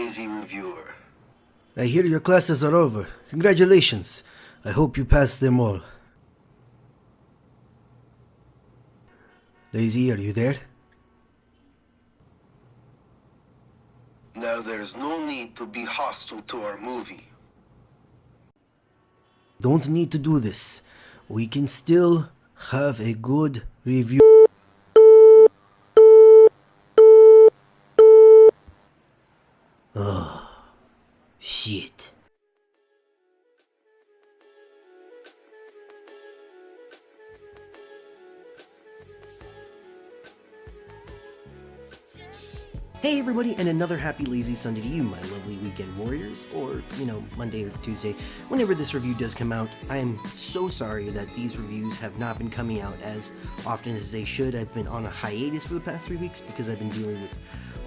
lazy reviewer. I hear your classes are over. Congratulations. I hope you passed them all. Lazy, are you there? Now there's no need to be hostile to our movie. Don't need to do this. We can still have a good review. Oh, shit. Hey everybody, and another happy lazy Sunday to you, my lovely weekend warriors, or, Monday or Tuesday, whenever this review does come out. I am so sorry that these reviews have not been coming out as often as they should. I've been on a hiatus for the past 3 weeks because I've been dealing with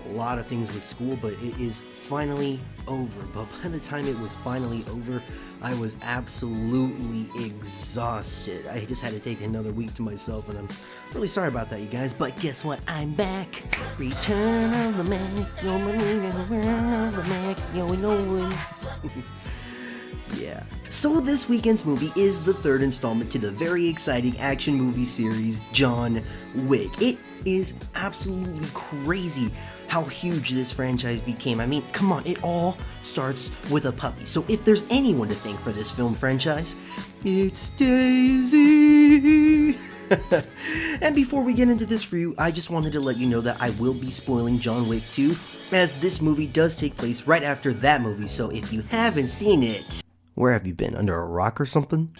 a lot of things with school, but it is finally over. But by the time it was finally over, I was absolutely exhausted. I just had to take another week to myself, and I'm really sorry about that, you guys. But guess what? I'm back. Return of the Mac. Yo, return of the Mac. Yo, we know when. Yeah. So this weekend's movie is the third installment to the very exciting action movie series, John Wick. It is absolutely crazy how huge this franchise became. I mean, come on, it all starts with a puppy. So if there's anyone to thank for this film franchise, it's Daisy. And before we get into this review, I just wanted to let you know that I will be spoiling John Wick 2, as this movie does take place right after that movie. So if you haven't seen it, where have you been? Under a rock or something?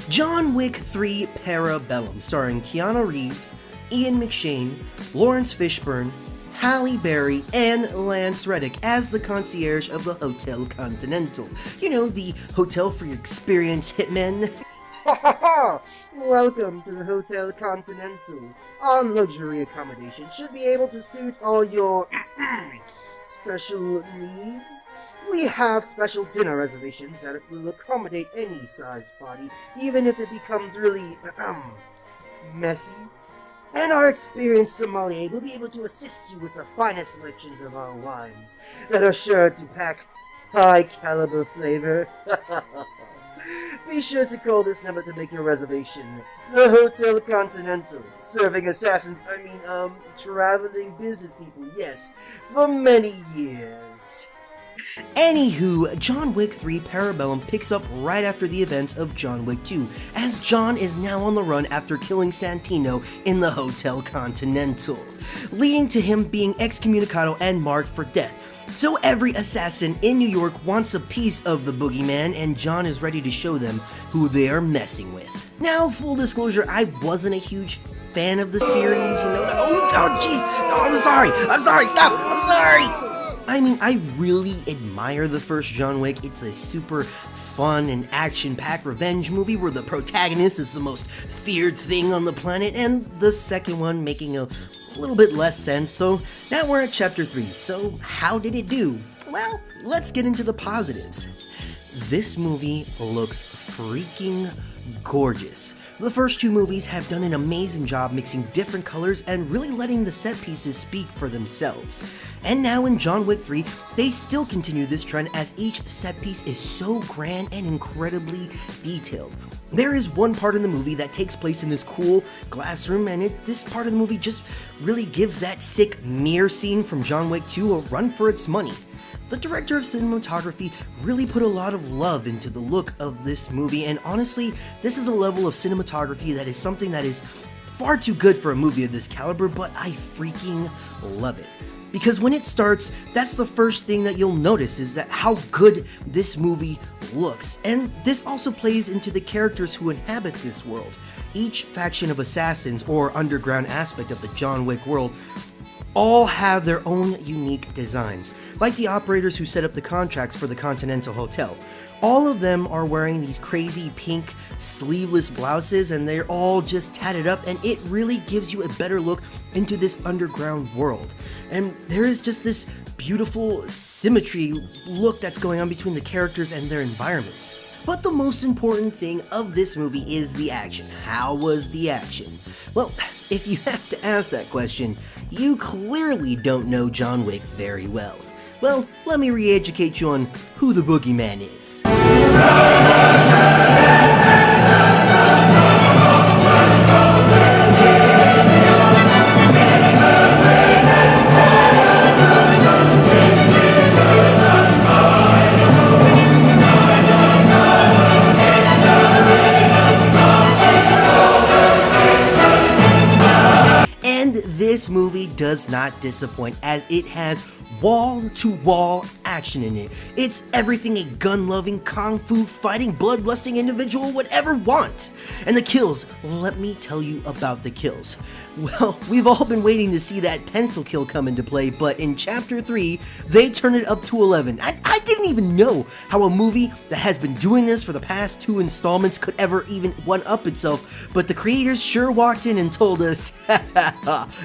John Wick 3 Parabellum, starring Keanu Reeves, Ian McShane, Lawrence Fishburne, Halle Berry, and Lance Reddick as the concierge of the Hotel Continental. You know, the hotel for your experienced hitmen. Welcome to the Hotel Continental. Our luxury accommodation should be able to suit all your special needs. We have special dinner reservations that will accommodate any size party, even if it becomes really messy. And our experienced sommelier will be able to assist you with the finest selections of our wines that are sure to pack high caliber flavor. Be sure to call this number to make your reservation. The Hotel Continental, serving assassins, traveling business people, yes, for many years. Anywho, John Wick 3 Parabellum picks up right after the events of John Wick 2, as John is now on the run after killing Santino in the Hotel Continental, leading to him being excommunicado and marked for death. So every assassin in New York wants a piece of the boogeyman, and John is ready to show them who they are messing with. Now, full disclosure, I wasn't a huge fan of the series, jeez, I'm sorry, stop, I'm sorry! I mean, I really admire the first John Wick. It's a super fun and action-packed revenge movie where the protagonist is the most feared thing on the planet, and the second one making a little bit less sense. So now we're at chapter 3. So how did it do? Well, let's get into the positives. This movie looks freaking gorgeous. The first two movies have done an amazing job mixing different colors and really letting the set pieces speak for themselves. And now in John Wick 3, they still continue this trend as each set piece is so grand and incredibly detailed. There is one part in the movie that takes place in this cool glass room, and this part of the movie just really gives that sick mirror scene from John Wick 2 a run for its money. The director of cinematography really put a lot of love into the look of this movie, and honestly, this is a level of cinematography that is something that is far too good for a movie of this caliber, but I freaking love it. Because when it starts, that's the first thing that you'll notice, is that how good this movie looks. And this also plays into the characters who inhabit this world. Each faction of assassins, or underground aspect of the John Wick world, all have their own unique designs, like the operators who set up the contracts for the Continental Hotel. All of them are wearing these crazy pink sleeveless blouses, and they're all just tatted up, and it really gives you a better look into this underground world. And there is just this beautiful symmetry look that's going on between the characters and their environments. But the most important thing of this movie is the action. How was the action? Well, If you have to ask that question, you clearly don't know John Wick very well. Well, let me re-educate you on who the boogeyman is. And this movie does not disappoint, as it has wall-to-wall action in it. It's everything a gun-loving, kung fu fighting, bloodlusting individual would ever want. And the kills, let me tell you about the kills. Well, we've all been waiting to see that pencil kill come into play, but in Chapter 3, they turn it up to 11. I didn't even know how a movie that has been doing this for the past 2 installments could ever even one-up itself, but the creators sure walked in and told us,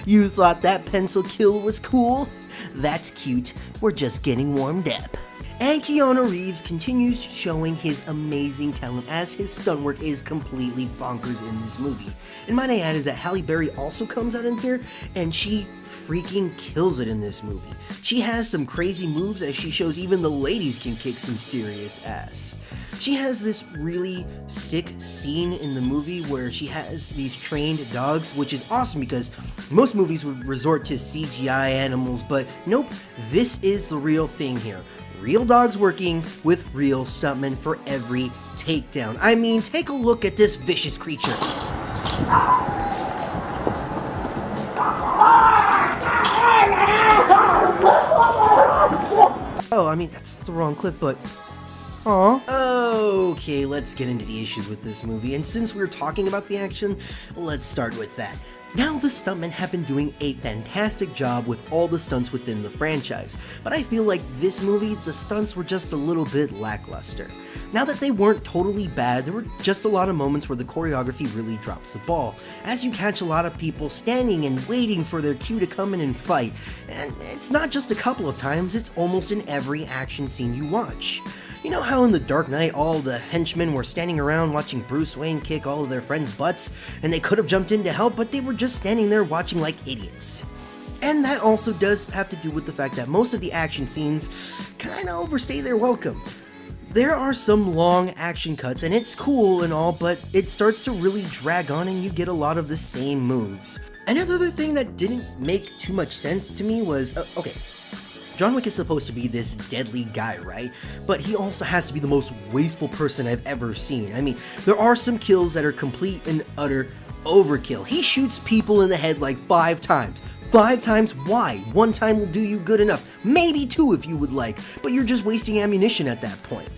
you thought that pencil kill was cool? That's cute, we're just getting warmed up. And Keanu Reeves continues showing his amazing talent as his stunt work is completely bonkers in this movie. And might I add is that Halle Berry also comes out in here and she freaking kills it in this movie. She has some crazy moves as she shows even the ladies can kick some serious ass. She has this really sick scene in the movie where she has these trained dogs, which is awesome because most movies would resort to CGI animals, but nope, this is the real thing here. Real dogs working with real stuntmen for every takedown. I mean, take a look at this vicious creature. Oh, I mean, that's the wrong clip, but... Aww. Okay, let's get into the issues with this movie, and since we're talking about the action, let's start with that. Now, the stuntmen have been doing a fantastic job with all the stunts within the franchise, but I feel like this movie, the stunts were just a little bit lackluster. Now that they weren't totally bad, there were just a lot of moments where the choreography really drops the ball, as you catch a lot of people standing and waiting for their cue to come in and fight, and it's not just a couple of times, it's almost in every action scene you watch. You know how in The Dark Knight all the henchmen were standing around watching Bruce Wayne kick all of their friends' butts, and they could have jumped in to help, but they were just standing there watching like idiots. And that also does have to do with the fact that most of the action scenes kinda overstay their welcome. There are some long action cuts, and it's cool and all, but it starts to really drag on and you get a lot of the same moves. Another thing that didn't make too much sense to me was, okay, John Wick is supposed to be this deadly guy, right? But he also has to be the most wasteful person I've ever seen. I mean, there are some kills that are complete and utter overkill. He shoots people in the head like 5 times. 5 times? Why? 1 time will do you good enough. Maybe 2 if you would like, but you're just wasting ammunition at that point.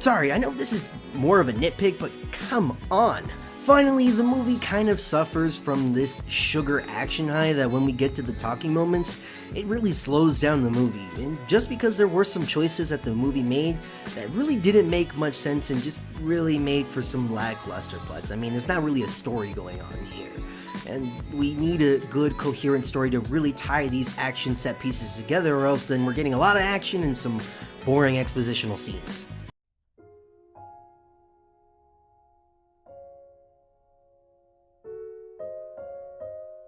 Sorry, I know this is more of a nitpick, but come on. Finally, the movie kind of suffers from this sugar action high that when we get to the talking moments, it really slows down the movie. And just because there were some choices that the movie made that really didn't make much sense and just really made for some lackluster plots. I mean, there's not really a story going on here. And we need a good, coherent story to really tie these action set pieces together, or else then we're getting a lot of action and some boring expositional scenes.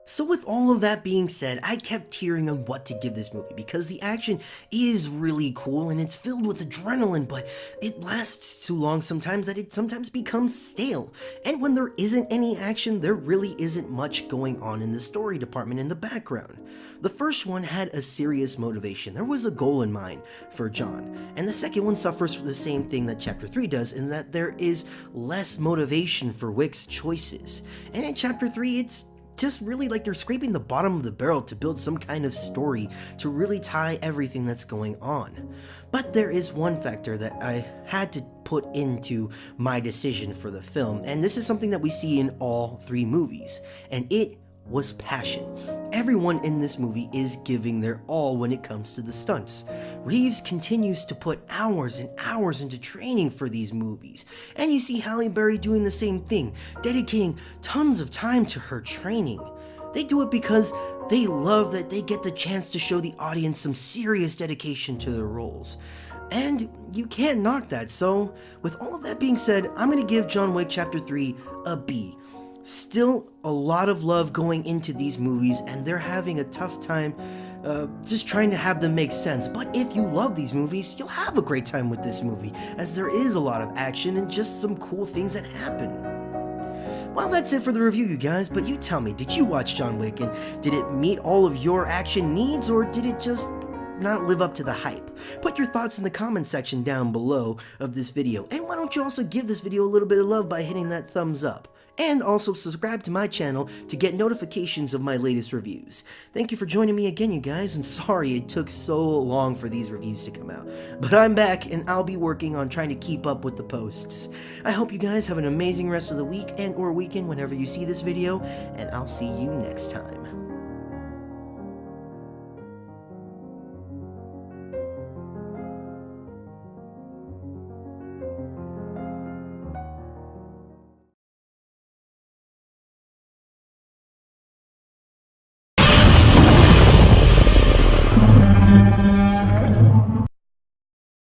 So with all of that being said, I kept teetering on what to give this movie because the action is really cool and it's filled with adrenaline, but it lasts too long sometimes that it sometimes becomes stale. And when there isn't any action, there really isn't much going on in the story department in the background. The first one had a serious motivation. There was a goal in mind for John. And the second one suffers from the same thing that Chapter 3 does, in that there is less motivation for Wick's choices. And in Chapter 3, it's just really like they're scraping the bottom of the barrel to build some kind of story to really tie everything that's going on. But there is one factor that I had to put into my decision for the film, and this is something that we see in all 3 movies, and it was passion. Everyone in this movie is giving their all when it comes to the stunts. Reeves continues to put hours and hours into training for these movies, and you see Halle Berry doing the same thing, dedicating tons of time to her training. They do it because they love that they get the chance to show the audience some serious dedication to their roles. And you can't knock that, so with all of that being said, I'm going to give John Wick Chapter 3 a B. still a lot of love going into these movies, and they're having a tough time just trying to have them make sense. But if you love these movies, you'll have a great time with this movie, as there is a lot of action and just some cool things that happen. Well, that's it for the review, you guys, but you tell me, did you watch John Wick, and did it meet all of your action needs, or did it just not live up to the hype? Put your thoughts in the comment section down below of this video, and why don't you also give this video a little bit of love by hitting that thumbs up. And also subscribe to my channel to get notifications of my latest reviews. Thank you for joining me again, you guys, and sorry it took so long for these reviews to come out. But I'm back, and I'll be working on trying to keep up with the posts. I hope you guys have an amazing rest of the week and or weekend whenever you see this video, and I'll see you next time.